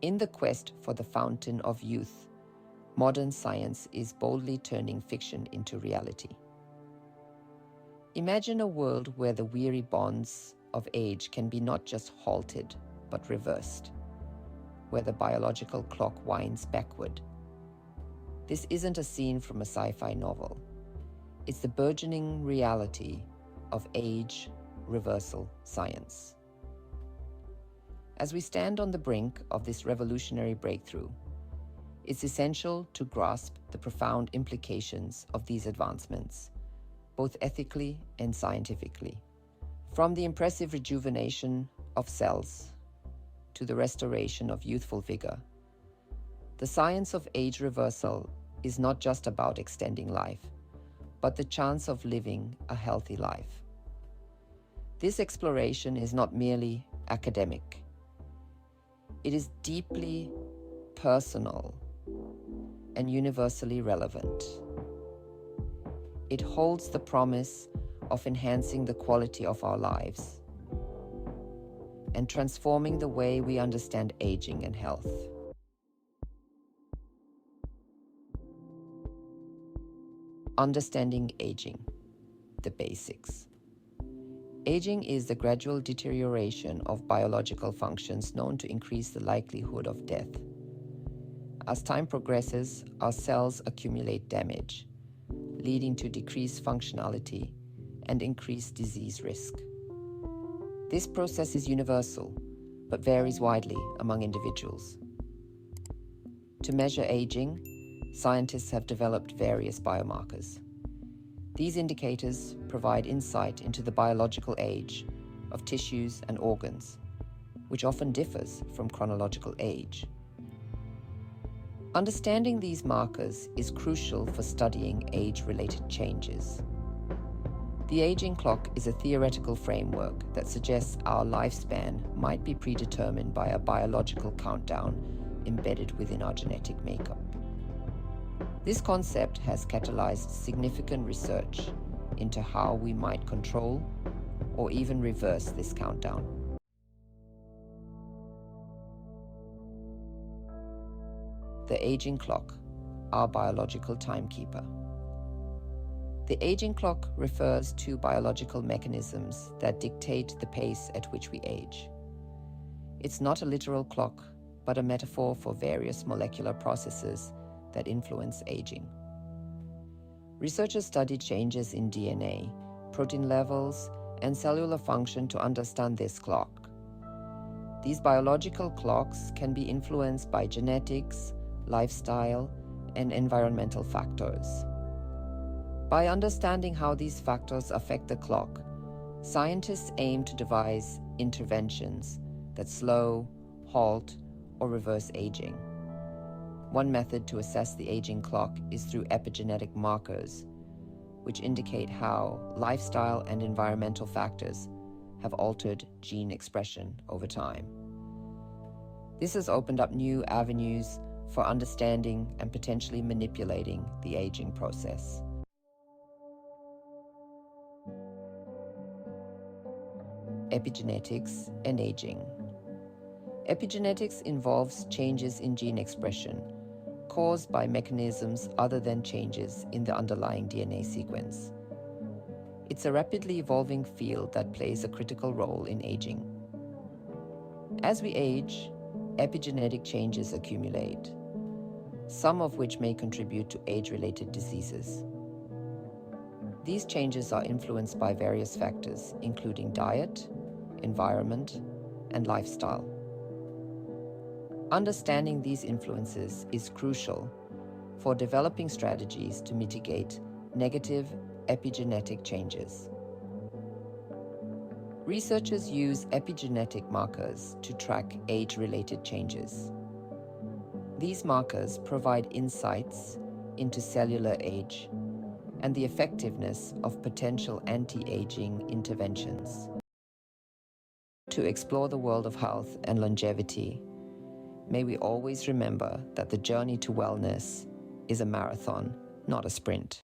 In the quest for the fountain of youth, modern science is boldly turning fiction into reality. Imagine a world where the weary bonds of age can be not just halted, but reversed, where the biological clock winds backward. This isn't a scene from a sci-fi novel. It's the burgeoning reality of age reversal science. As we stand on the brink of this revolutionary breakthrough, it's essential to grasp the profound implications of these advancements, both ethically and scientifically. From the impressive rejuvenation of cells to the restoration of youthful vigor, the science of age reversal is not just about extending life, but the chance of living a healthy life. This exploration is not merely academic. It is deeply personal and universally relevant. It holds the promise of enhancing the quality of our lives and transforming the way we understand aging and health. Understanding aging, the basics. Aging is the gradual deterioration of biological functions known to increase the likelihood of death. As time progresses, our cells accumulate damage, leading to decreased functionality and increased disease risk. This process is universal, but varies widely among individuals. To measure aging, scientists have developed various biomarkers. These indicators provide insight into the biological age of tissues and organs, which often differs from chronological age. Understanding these markers is crucial for studying age-related changes. The aging clock is a theoretical framework that suggests our lifespan might be predetermined by a biological countdown embedded within our genetic makeup. This concept has catalyzed significant research into how we might control or even reverse this countdown. The aging clock, our biological timekeeper. The aging clock refers to biological mechanisms that dictate the pace at which we age. It's not a literal clock, but a metaphor for various molecular processes that influence aging. Researchers studied changes in DNA, protein levels, and cellular function to understand this clock. These biological clocks can be influenced by genetics, lifestyle, and environmental factors. By understanding how these factors affect the clock, scientists aim to devise interventions that slow, halt, or reverse aging. One method to assess the aging clock is through epigenetic markers, which indicate how lifestyle and environmental factors have altered gene expression over time. This has opened up new avenues for understanding and potentially manipulating the aging process. Epigenetics and aging. Epigenetics involves changes in gene expression caused by mechanisms other than changes in the underlying DNA sequence. It's a rapidly evolving field that plays a critical role in aging. As we age, epigenetic changes accumulate, some of which may contribute to age-related diseases. These changes are influenced by various factors, including diet, environment, and lifestyle. Understanding these influences is crucial for developing strategies to mitigate negative epigenetic changes. Researchers use epigenetic markers to track age-related changes. These markers provide insights into cellular age and the effectiveness of potential anti-aging interventions. To explore the world of health and longevity, may we always remember that the journey to wellness is a marathon, not a sprint.